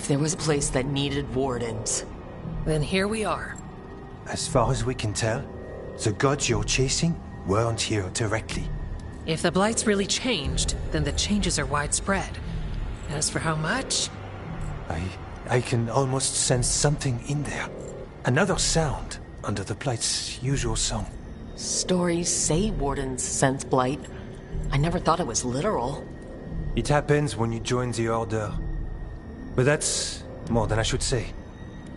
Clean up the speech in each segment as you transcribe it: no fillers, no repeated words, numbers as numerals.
If there was a place that needed wardens, Then here we are. As far as we can tell, the gods you're chasing weren't here directly. If the Blight's really changed, then the changes are widespread. As for how much, I can almost sense something in there. Another sound under the Blight's usual song. stories say wardens sense blight. I never thought it was literal. It happens when you join the Order. But that's more than I should say.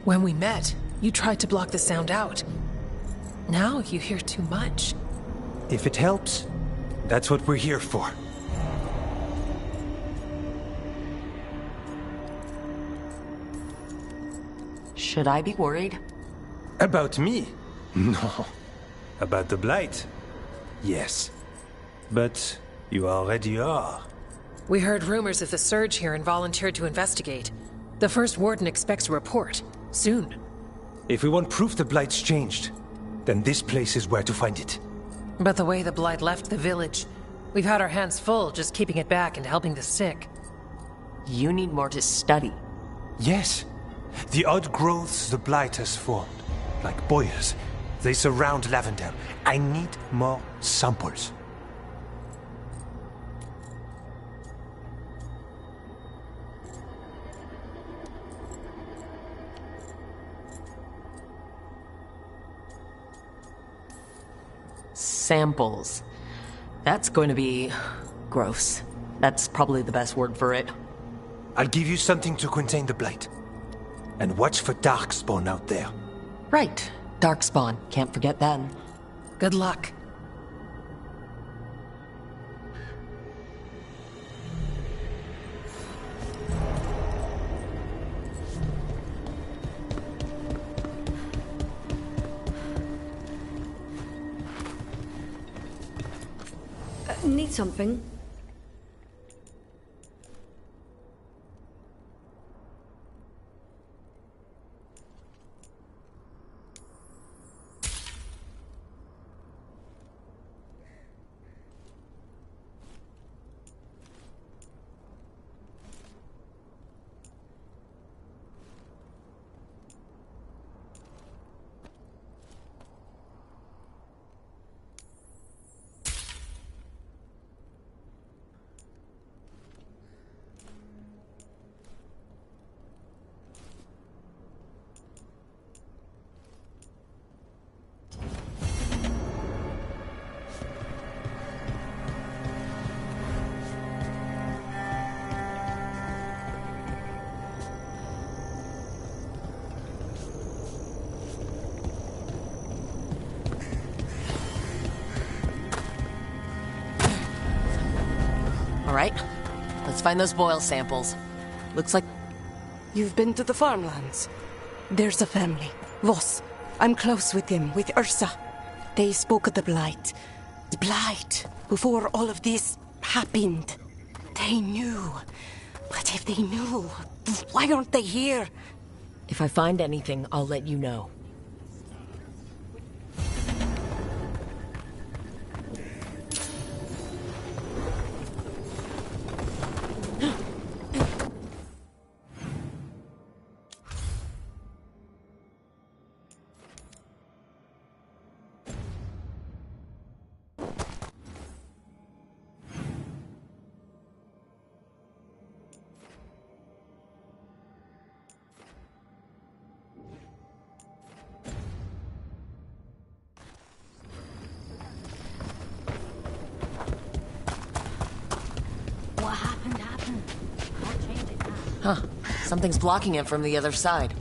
when we met, you tried to block the sound out. Now you hear too much. If it helps, that's what we're here for. Should I be worried? About me? No. About the Blight? Yes. But you already are. We heard rumors of the surge here and volunteered to investigate. The first warden expects a report. Soon. If we want proof the Blight's changed, then this place is where to find it. But the way the Blight left the village, we've had our hands full just keeping it back and helping the sick. You need more to study. Yes. The odd growths the Blight has formed, like boils, they surround Lavendale. I need more samples. Samples. That's going to be gross. That's probably the best word for it. I'll give you something to contain the Blight. And watch for Darkspawn out there. Right. Darkspawn. Can't forget them. Good luck. Need something? All right. Let's find those boil samples. Looks like... You've been to the farmlands? There's a family. Voss. I'm close with them, with Ursa. They spoke of the Blight. The Blight. Before all of this happened. They knew. But if they knew, why aren't they here? If I find anything, I'll let you know. Huh. Something's blocking it from the other side.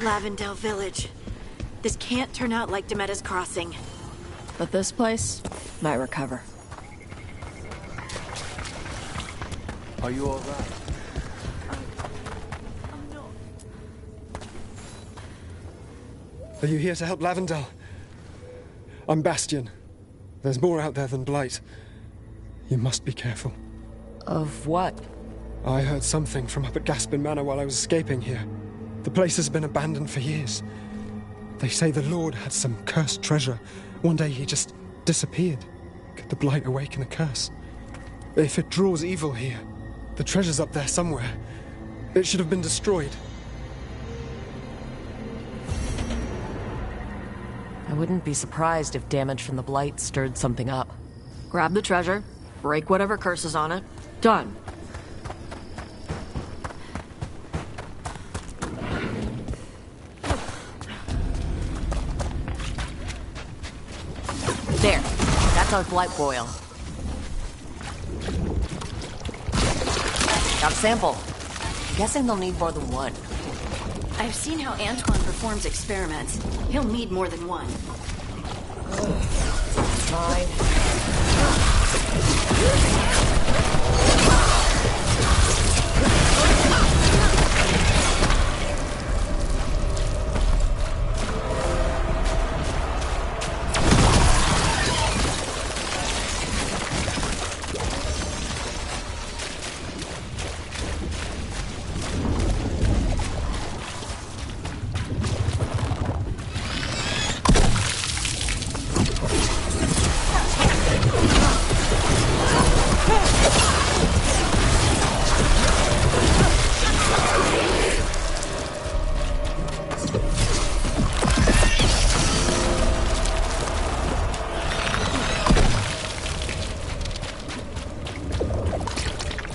Lavendale Village. This can't turn out like Demeda's Crossing. But this place might recover. Are you all right? Are you here to help Lavendale? I'm Bastion. There's more out there than Blight. You must be careful. Of what? I heard something from up at Gaspin Manor while I was escaping here. The place has been abandoned for years. They say the Lord had some cursed treasure. One day he just disappeared. Could the Blight awaken a curse? If it draws evil here, the treasure's up there somewhere. It should have been destroyed. I wouldn't be surprised if damage from the Blight stirred something up. Grab the treasure, break whatever curse is on it. Done. There. That's our Blight boil. Got a sample. I'm guessing they'll need more than one. I've seen how Antoine performs experiments. He'll need more than one. Fine.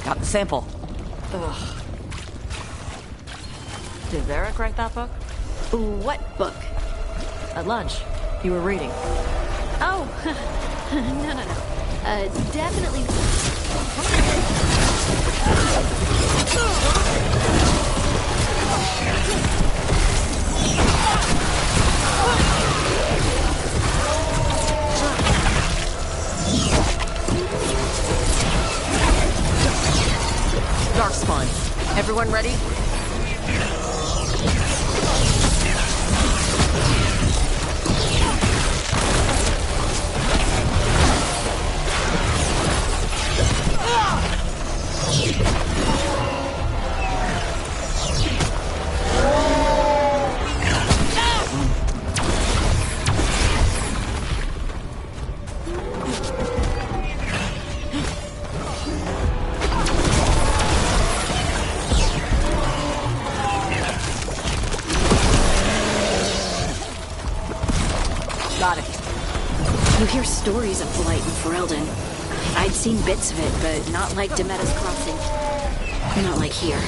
Got the sample. Ugh. Did Varric write that book? What book? At lunch, you were reading. Oh, no. Definitely. Darkspawn. Everyone ready? Got it. You hear stories of Blight in Ferelden. I'd seen bits of it, but not like Demeda's Crossing. Not like here.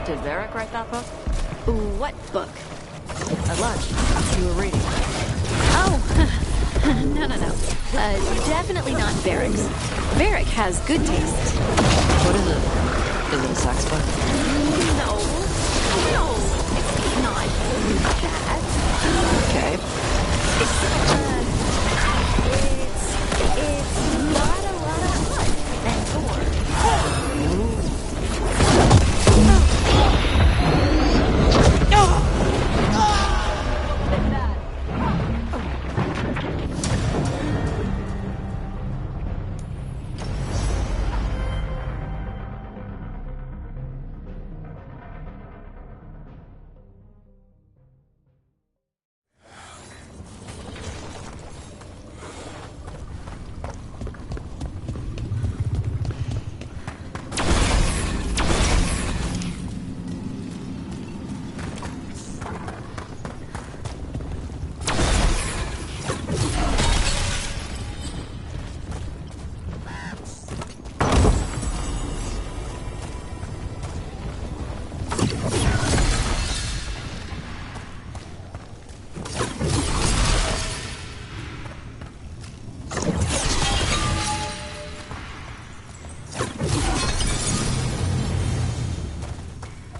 Did Varric write that book? What book? At lunch, you were reading. Oh, no. Definitely not Varric's. Varric has good taste. What is it? Is it a sex book? No, it's not that. Okay. It's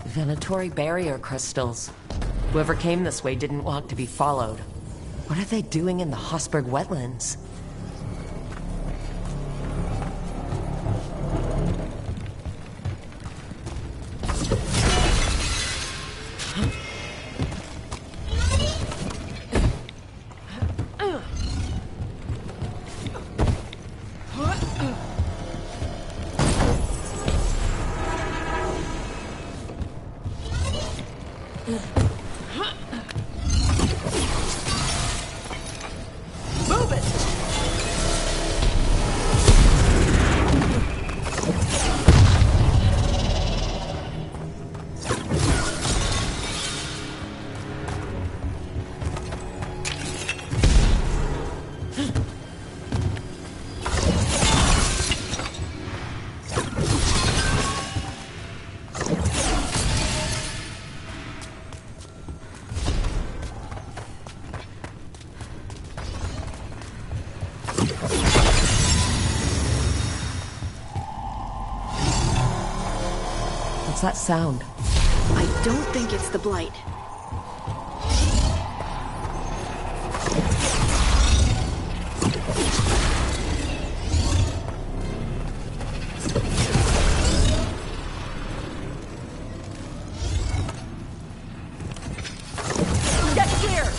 Venatori barrier crystals. Whoever came this way didn't want to be followed. What are they doing in the Hossberg wetlands? What's that sound? I don't think it's the Blight. Get clear!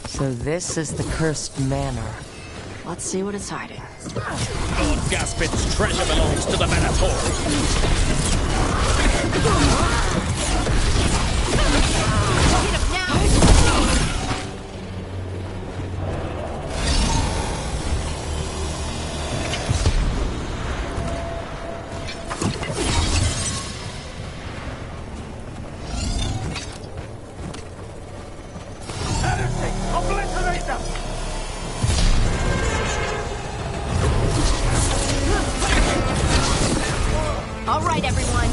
So this is the cursed manor. Let's see what it's hiding. Lord Gaspin's treasure belongs to the Venatori. Obliterate them! All right, everyone.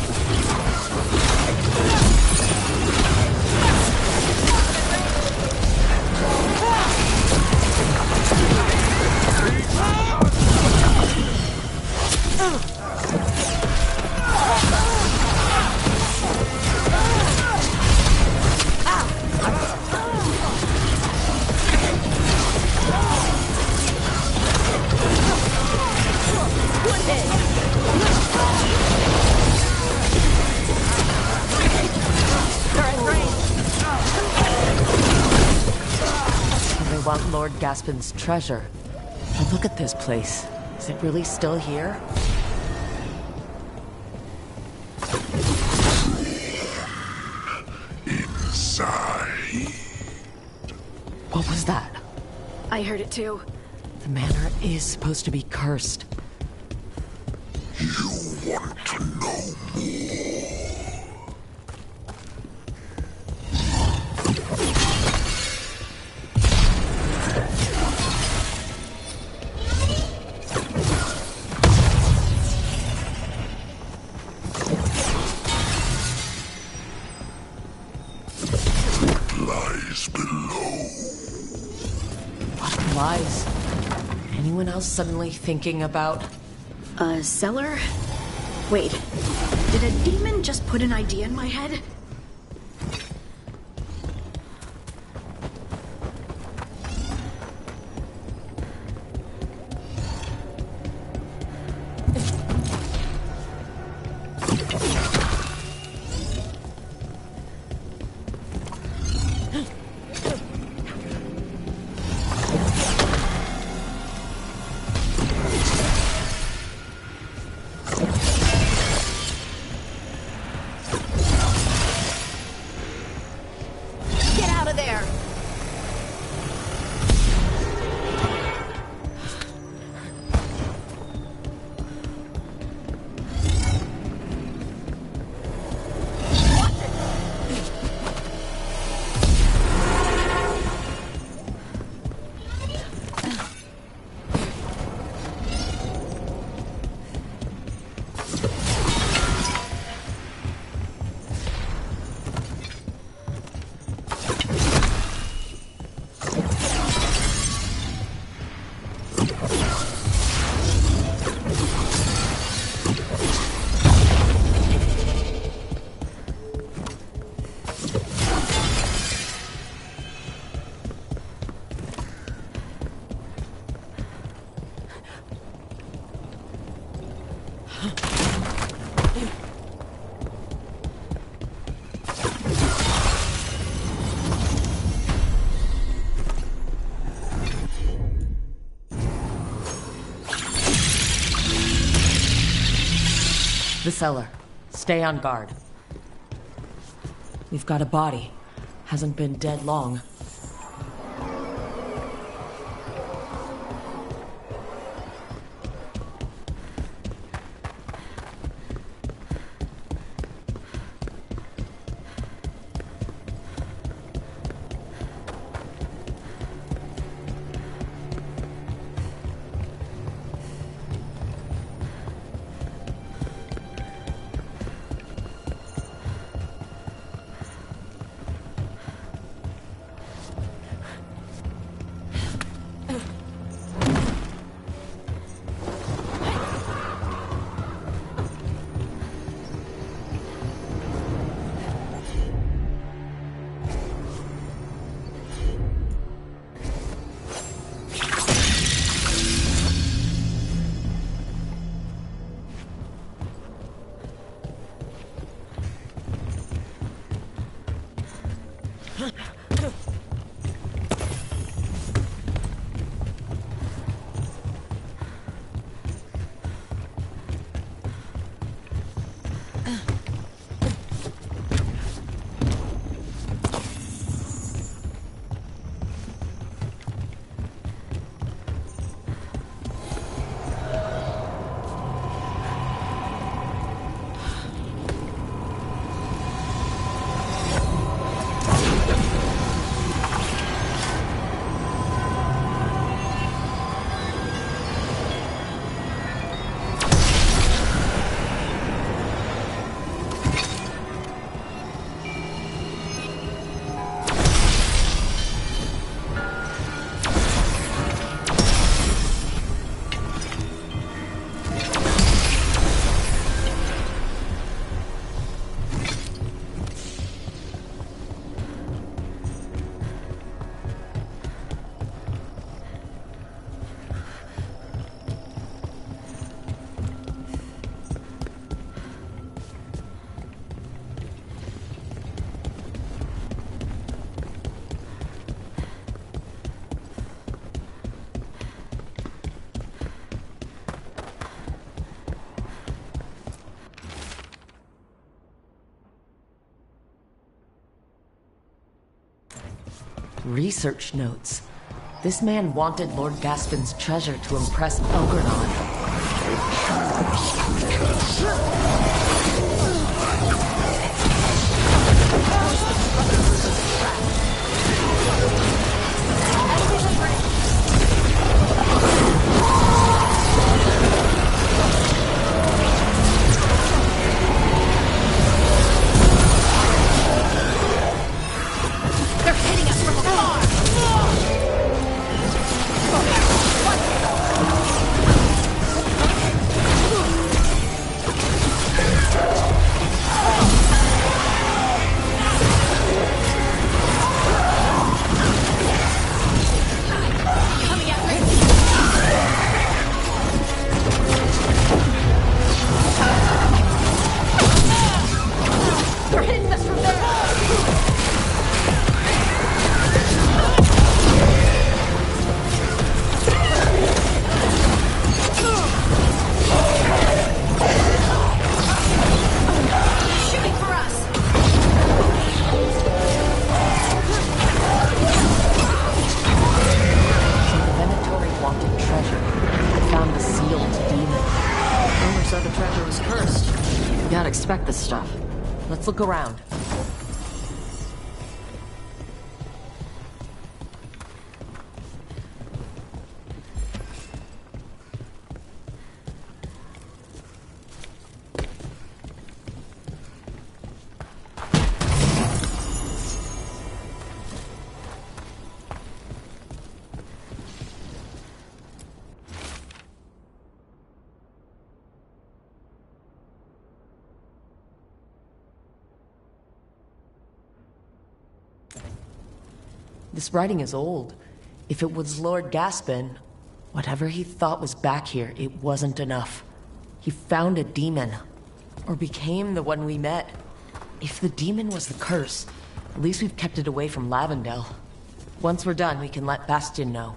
They want Lord Gaspin's treasure. But look at this place. Is it really still here? Inside. What was that? I heard it too. The manor is supposed to be cursed. You want to know more? Lies below. What supplies. Anyone else suddenly thinking about... A cellar? Wait, did a demon just put an idea in my head? The cellar. Stay on guard. We've got a body. Hasn't been dead long. Research notes. This man wanted Lord Gaspin's treasure to impress Elgar'nan. They're hitting us from afar! expect this stuff. Let's look around. This writing is old. If it was Lord Gaspin, whatever he thought was back here, it wasn't enough. He found a demon. Or became the one we met. If the demon was the curse, at least we've kept it away from Lavendel. Once we're done, we can let Bastion know.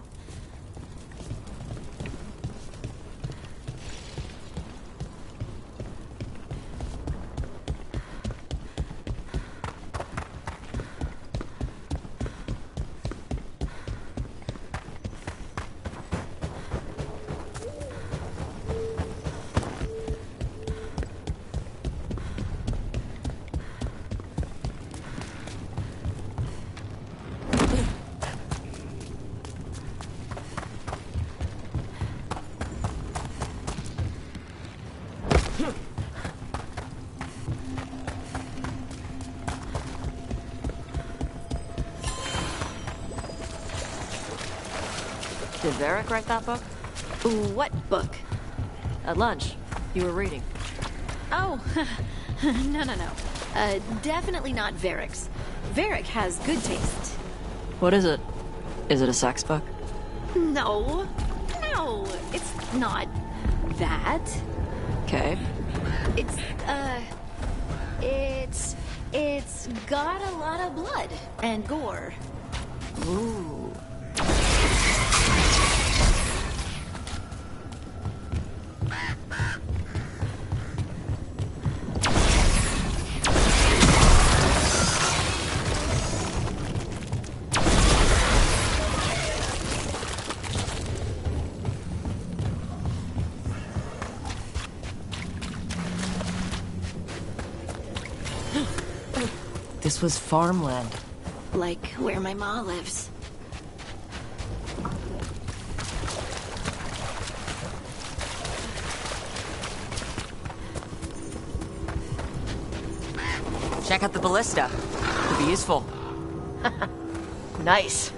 Did Varric write that book? What book? At lunch, you were reading. Oh, no. Definitely not Varric's. Varric has good taste. What is it? Is it a sex book? No, it's not that. Okay. It's got a lot of blood and gore. Ooh. This was farmland. Like where my ma lives. Check out the ballista. Could be useful. Nice.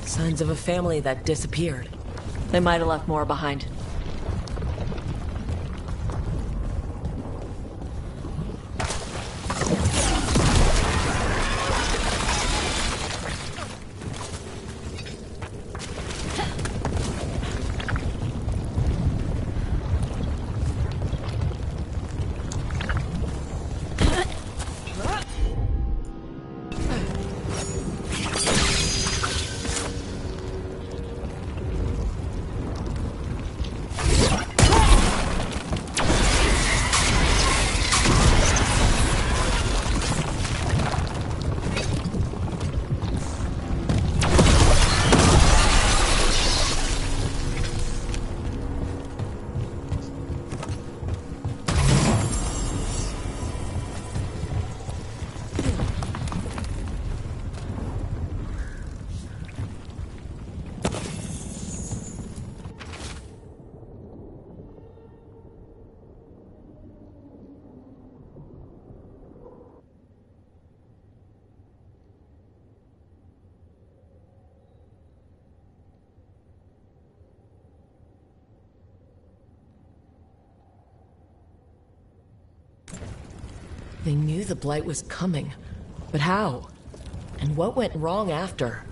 Signs of a family that disappeared. They might have left more behind. They knew the Blight was coming, but how? And what went wrong after?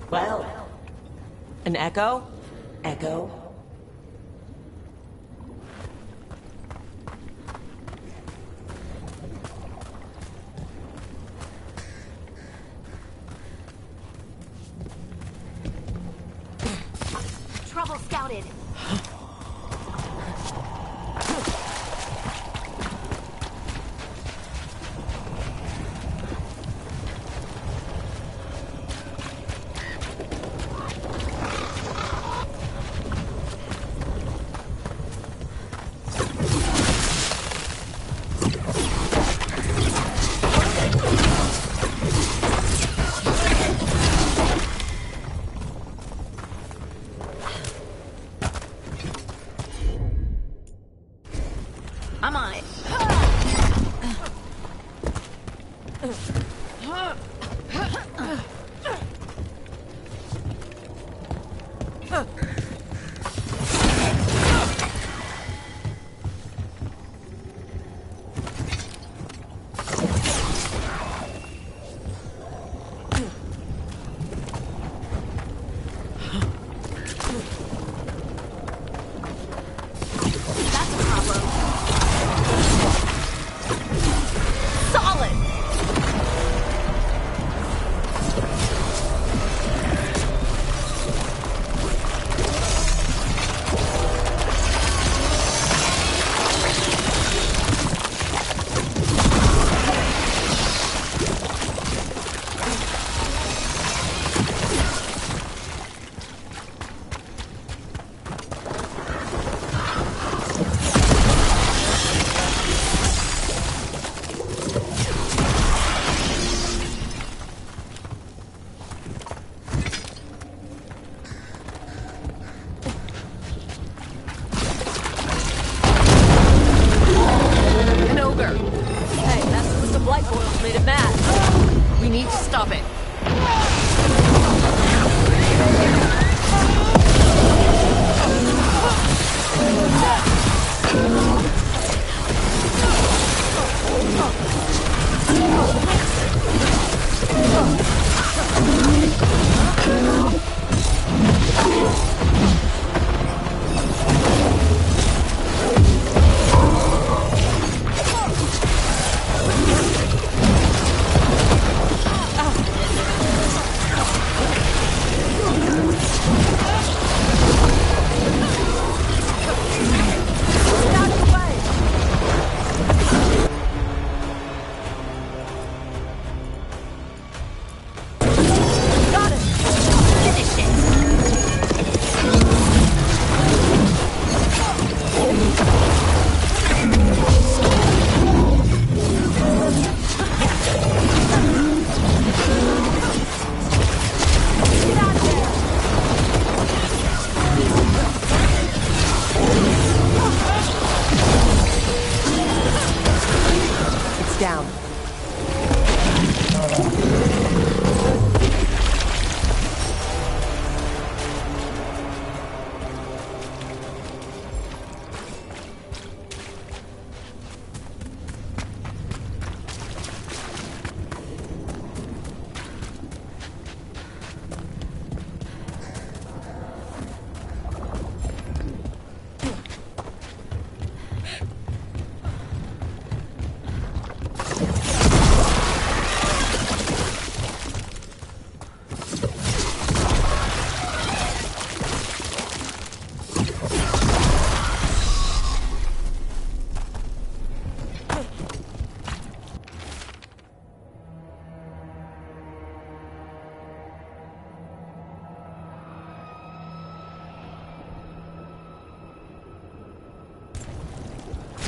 Well. An echo? Echo? Trouble scouted. I'm on it.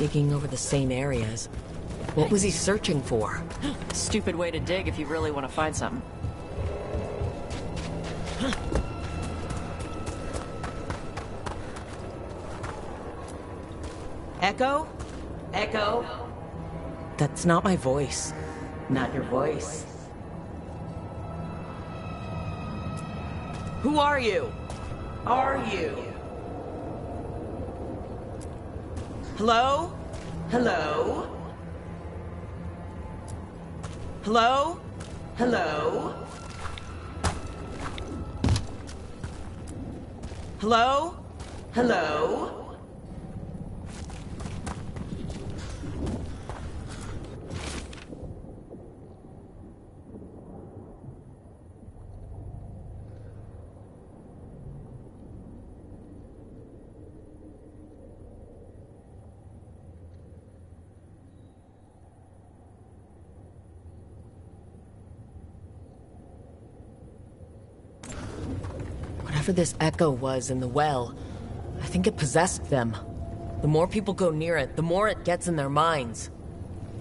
Digging over the same areas. What was he searching for? Stupid way to dig if you really want to find something. Echo? Echo? That's not my voice. Not your voice. Who are you? Are you? Hello? Hello? Hello? Hello? Hello? Hello? Whatever this echo was in the well, I think it possessed them. The more people go near it, the more it gets in their minds.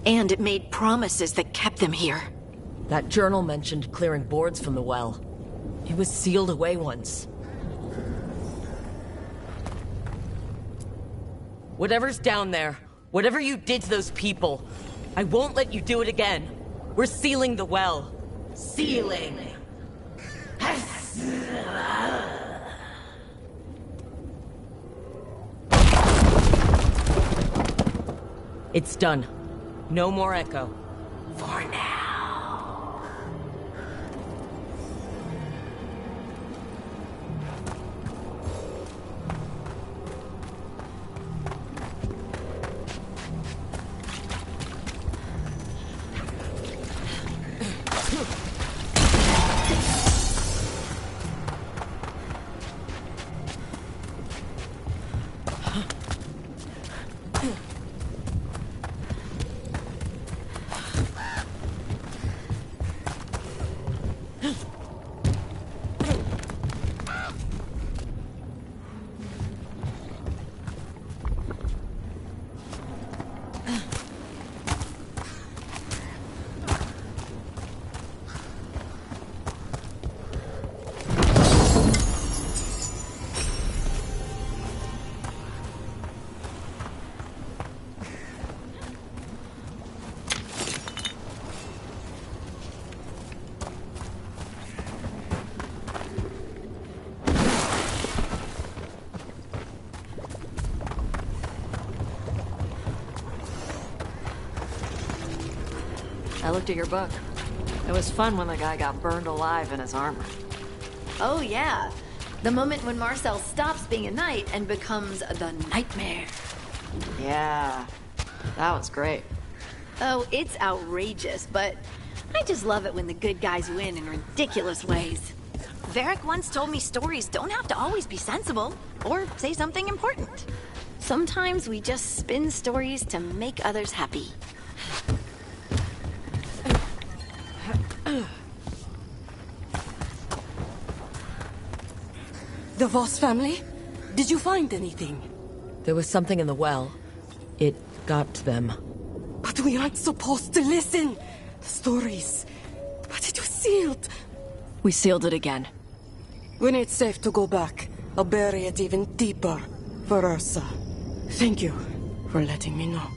And it made promises that kept them here. That journal mentioned clearing boards from the well. It was sealed away once. Whatever's down there, whatever you did to those people, I won't let you do it again. We're sealing the well. Sealing. It's done. No more echo. For now. I looked at your book. It was fun when the guy got burned alive in his armor. Oh, yeah. The moment when Marcel stops being a knight and becomes the Nightmare. Yeah, that was great. Oh, it's outrageous, but I just love it when the good guys win in ridiculous ways. Varric once told me stories don't have to always be sensible or say something important. Sometimes we just spin stories to make others happy. The Voss family? Did you find anything? There was something in the well. It got to them. But we aren't supposed to listen. The stories. But it was sealed. We sealed it again. When it's safe to go back, I'll bury it even deeper for Ursa. Thank you for letting me know.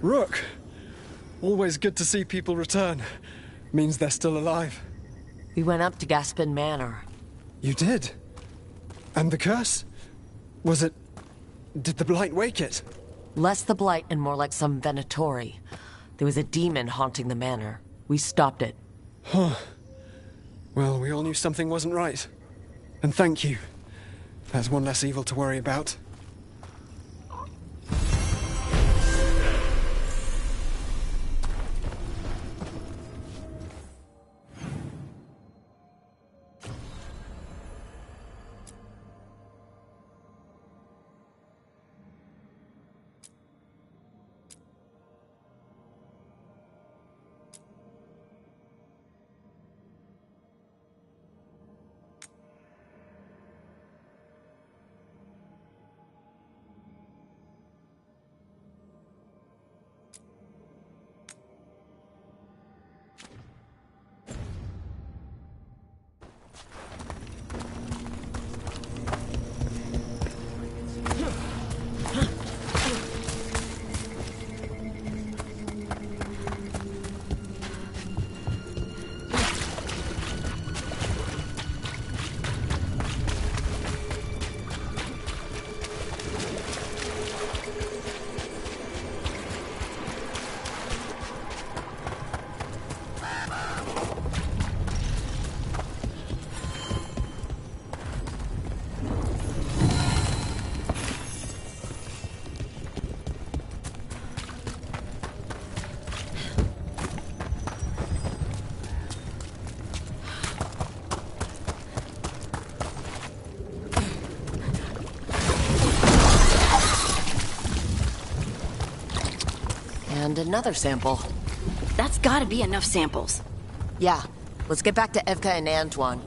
Rook! Always good to see people return. Means they're still alive. We went up to Gaspin Manor. You did? And the curse? Was it... Did the Blight wake it? Less the Blight and more like some Venatori. There was a demon haunting the manor. We stopped it. Huh. Well, we all knew something wasn't right. And thank you. There's one less evil to worry about. And another sample. That's gotta be enough samples. Yeah. Let's get back to Evka and Antoine.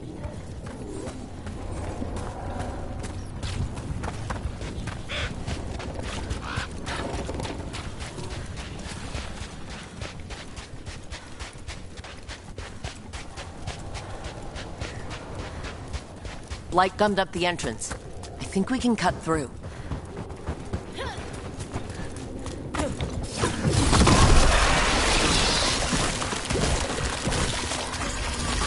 Light gummed up the entrance. I think we can cut through.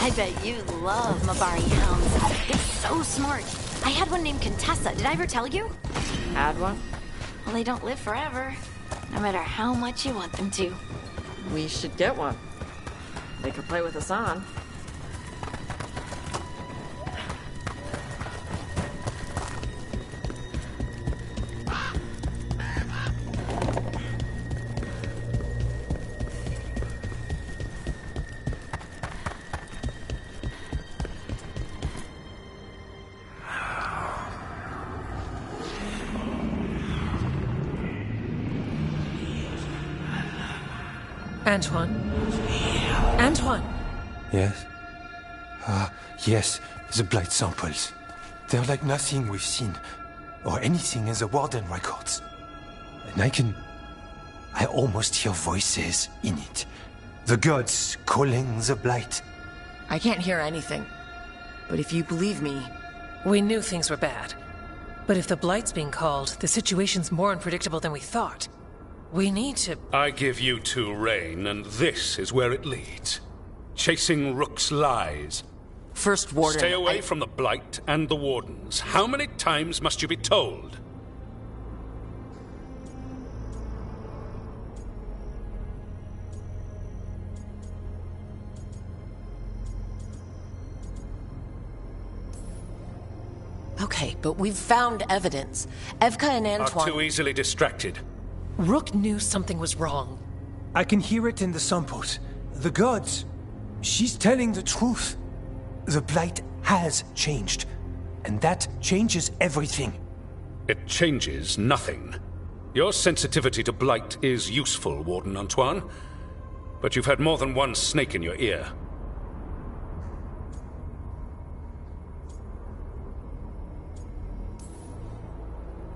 I bet you love Mabari hounds. It's so smart. I had one named Contessa. Did I ever tell you? Had one? Well, they don't live forever. No matter how much you want them to. We should get one. They could play with us on. Antoine? Antoine! Yes? Yes, the Blight samples. They're like nothing we've seen, or anything in the Warden records. And I almost hear voices in it. The gods calling the Blight. I can't hear anything. But if you believe me... We knew things were bad. But if the Blight's being called, the situation's more unpredictable than we thought. We need to... I give you two Rain, and this is where it leads. Chasing Rook's lies. First Warden... Stay away from the Blight and the Wardens. How many times must you be told? Okay, but we've found evidence. Evka and Antoine... Are too easily distracted. Rook knew something was wrong. I can hear it in the samples. The gods. She's telling the truth. The Blight has changed. And that changes everything. It changes nothing. Your sensitivity to Blight is useful, Warden Antoine. But you've had more than one snake in your ear.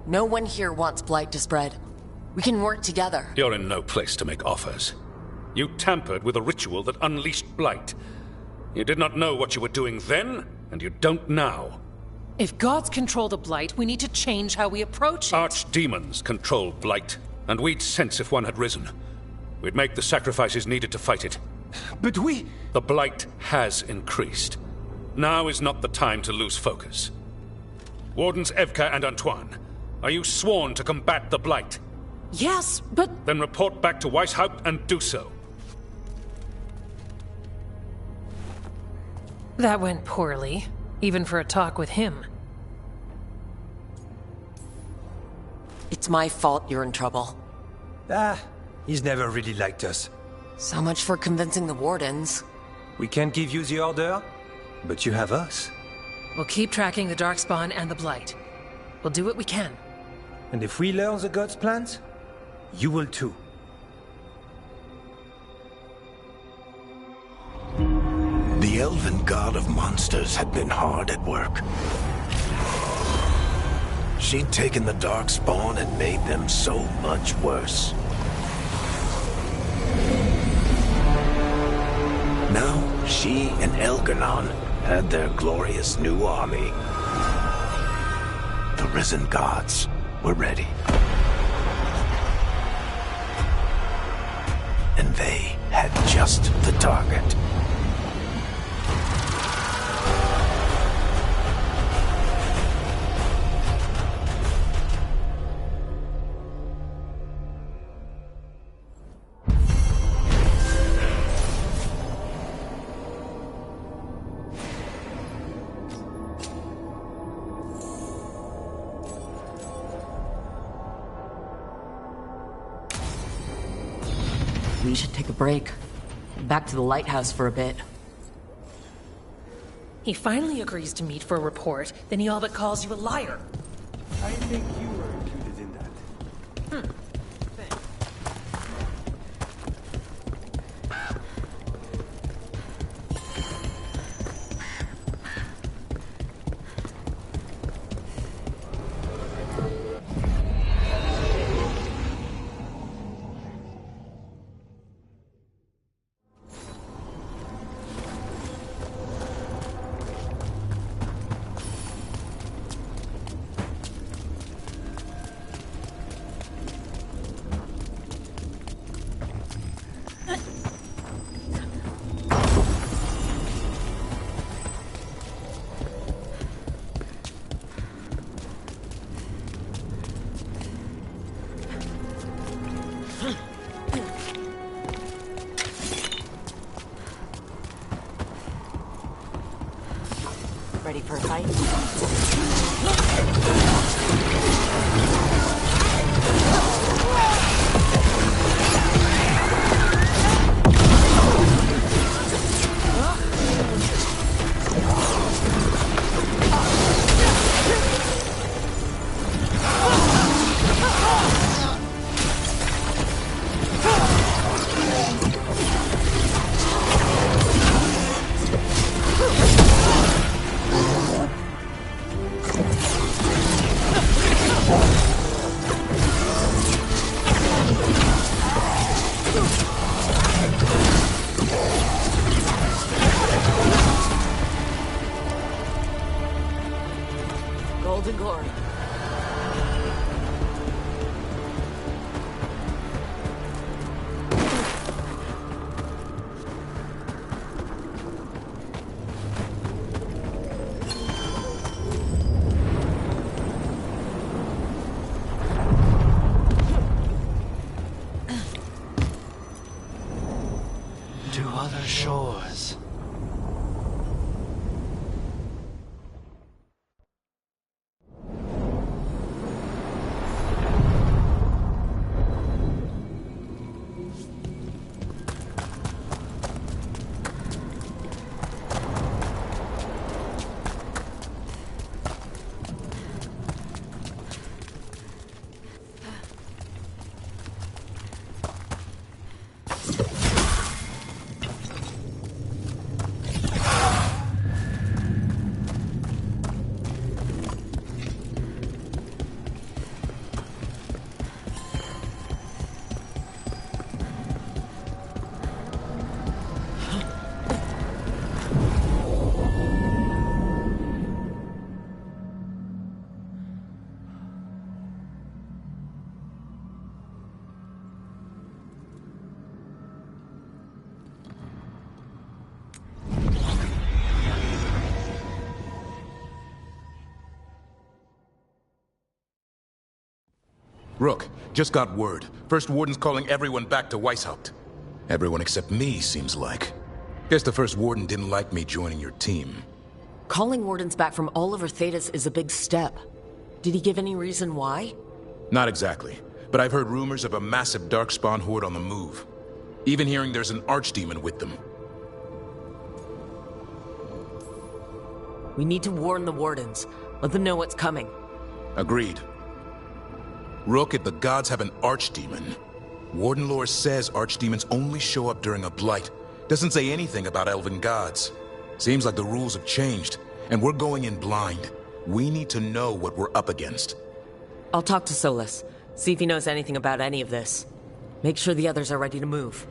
No one here wants Blight to spread. We can work together. You're in no place to make offers. You tampered with a ritual that unleashed Blight. You did not know what you were doing then, and you don't now. If gods control the Blight, we need to change how we approach it. Archdemons control Blight. And we'd sense if one had risen. We'd make the sacrifices needed to fight it. But we... The Blight has increased. Now is not the time to lose focus. Wardens Evka and Antoine, are you sworn to combat the Blight? Yes, but... Then report back to Weishaupt and do so. That went poorly, even for a talk with him. It's my fault you're in trouble. He's never really liked us. So much for convincing the Wardens. We can't give you the order, but you have us. We'll keep tracking the Darkspawn and the Blight. We'll do what we can. And if we learn the Gods' plans, you will too. The elven god of monsters had been hard at work. She'd taken the Darkspawn and made them so much worse. Now, she and Elgar'nan had their glorious new army. The risen gods were ready. And they had just the target. We should take a break. Back to the lighthouse for a bit. He finally agrees to meet for a report, then he all but calls you a liar. I think you were included in that. Ready for a fight? Golden glory. To other shores. Rook, just got word. First Warden's calling everyone back to Weishaupt. Everyone except me, seems like. Guess the First Warden didn't like me joining your team. Calling Wardens back from all over Thedas is a big step. Did he give any reason why? Not exactly, but I've heard rumors of a massive Darkspawn horde on the move. Even hearing there's an Archdemon with them. We need to warn the Wardens. Let them know what's coming. Agreed. Rook, if the gods have an Archdemon, Warden lore says Archdemons only show up during a blight. Doesn't say anything about elven gods. Seems like the rules have changed, and we're going in blind. We need to know what we're up against. I'll talk to Solas, see if he knows anything about any of this. Make sure the others are ready to move.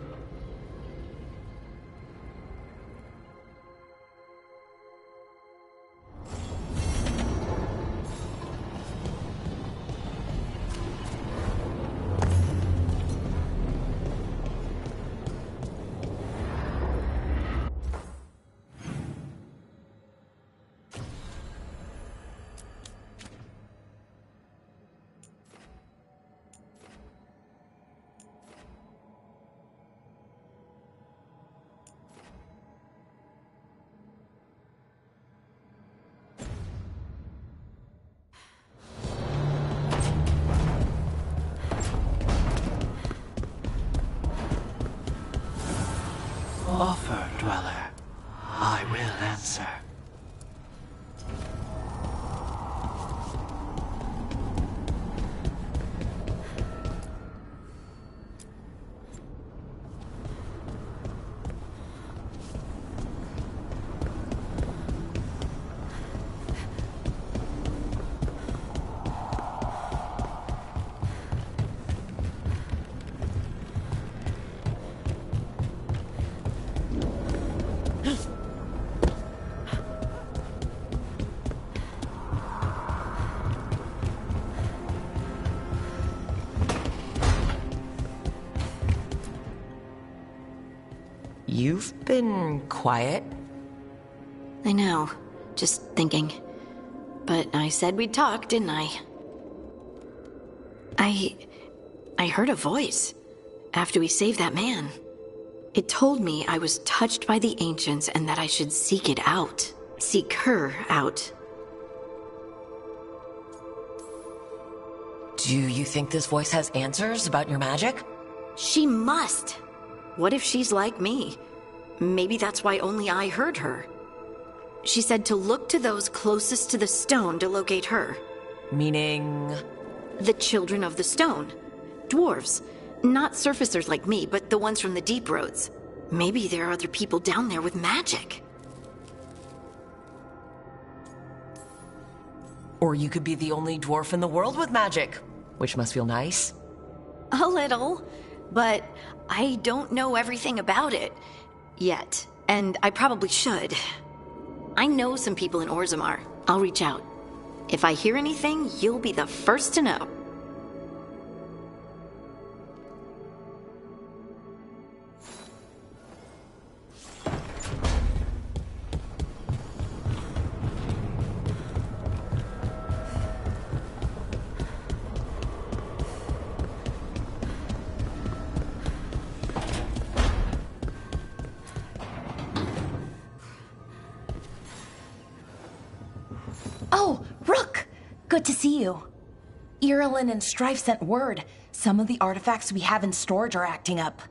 Offer, Dweller. I will answer. You've been quiet. I know. Just thinking. But I said we'd talk, didn't I? I heard a voice after we saved that man. It told me I was touched by the Ancients and that I should seek it out. Seek her out. Do you think this voice has answers about your magic? She must. What if she's like me? Maybe that's why only I heard her. She said to look to those closest to the stone to locate her. Meaning? The children of the stone. Dwarves. Not surfacers like me, but the ones from the deep roads. Maybe there are other people down there with magic. Or you could be the only dwarf in the world with magic, which must feel nice. A little, but I don't know everything about it yet, and I probably should. I know some people in Orzammar. I'll reach out. If I hear anything, you'll be the first to know. Oh, Rook! Good to see you. Irulan and Strife sent word. Some of the artifacts we have in storage are acting up.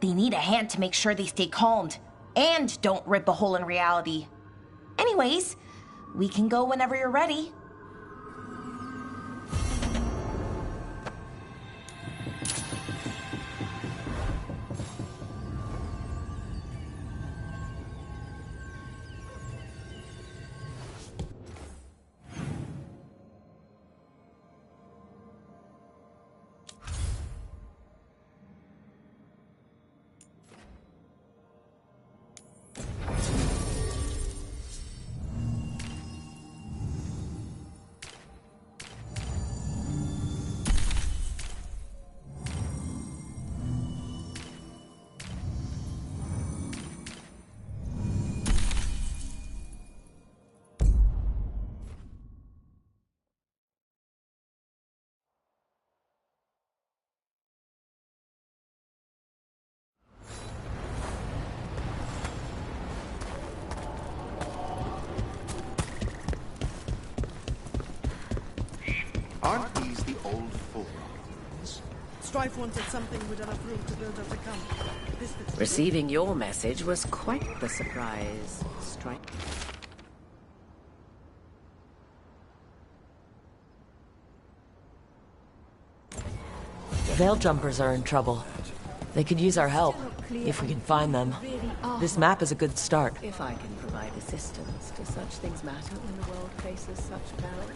They need a hand to make sure they stay calmed. And don't rip a hole in reality. Anyways, we can go whenever you're ready. Aren't these the old forearms? Strife wanted something with enough room to build up a camp. This fits the Receiving your message was quite the surprise, Strife. Veil jumpers are in trouble. They could use our help, if we can find them. This map is a good start. If I can provide assistance, do such things matter when the world faces such peril?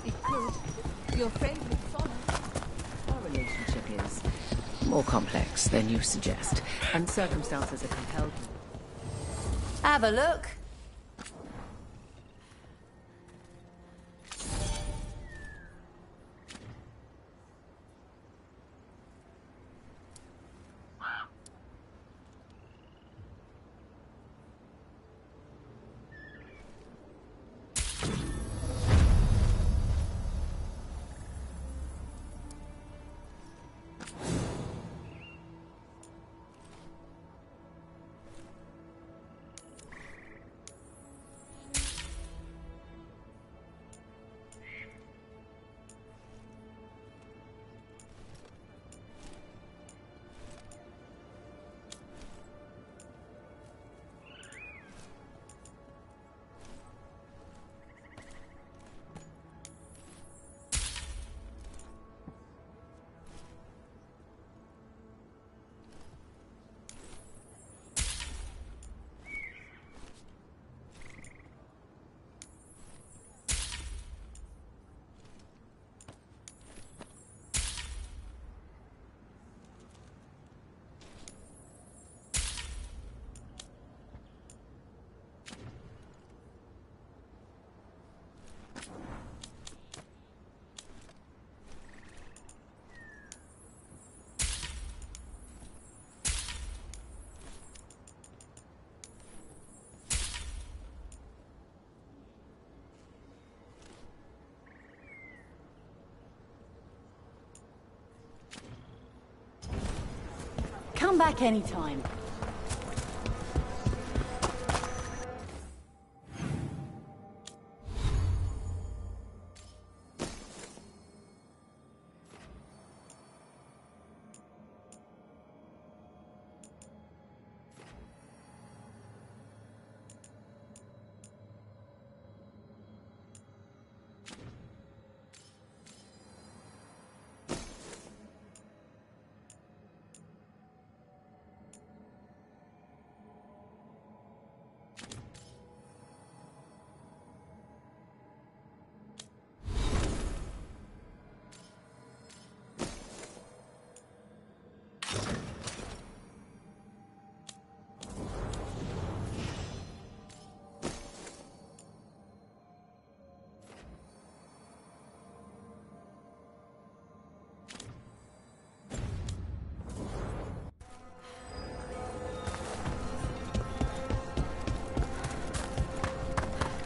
It could. Your favorite sonnet. Our relationship is more complex than you suggest, and circumstances have compelled me. Have a look. Come back anytime.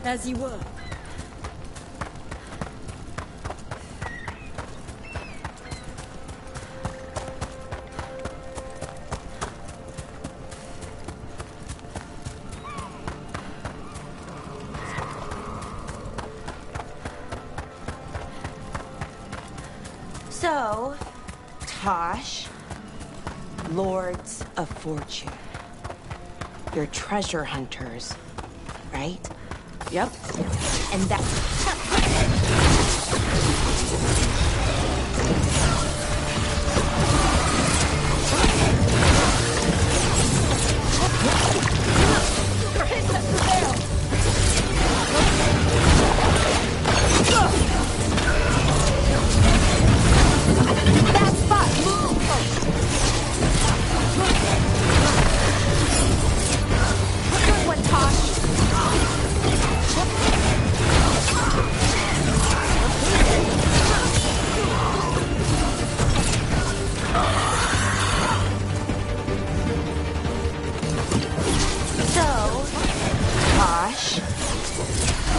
As you were. So, Tosh, Lords of Fortune. You're treasure hunters, right? Yep. And that...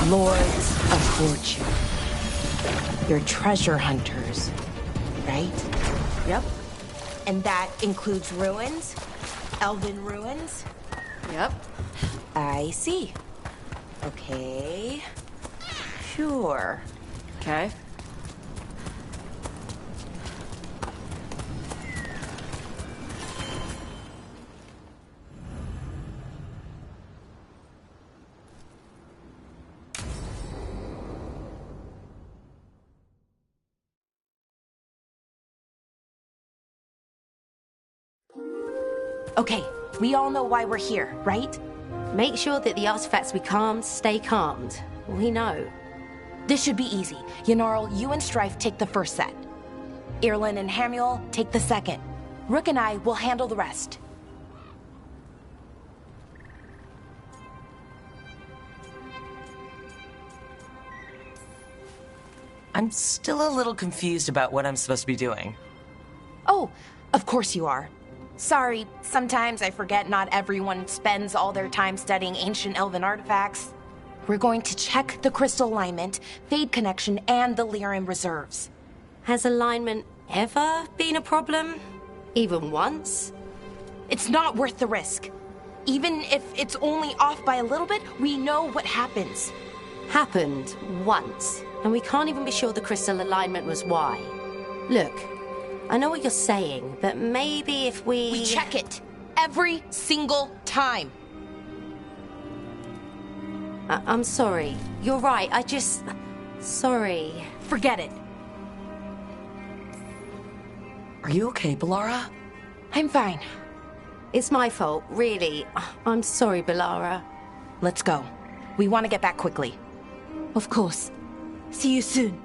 Lords of Fortune. You're treasure hunters, right? Yep. And that includes ruins? Elven ruins? Yep. I see. Okay. Sure. Okay. Okay, we all know why we're here, right? Make sure that the artifacts we calmed stay calmed. We know. This should be easy. Yanarl, you and Strife take the first set. Irlin and Hamuel take the second. Rook and I will handle the rest. I'm still a little confused about what I'm supposed to be doing. Oh, of course you are. Sorry, sometimes I forget not everyone spends all their time studying ancient elven artifacts. We're going to check the crystal alignment, fade connection, and the Lyran reserves. Has alignment ever been a problem? Even once? It's not worth the risk. Even if it's only off by a little bit, we know what happens. Happened once, and we can't even be sure the crystal alignment was why. Look, I know what you're saying, but maybe if we... We check it every single time. I'm sorry. You're right. Sorry. Forget it. Are you okay, Balara? I'm fine. It's my fault, really. I'm sorry, Balara. Let's go. We want to get back quickly. Of course. See you soon.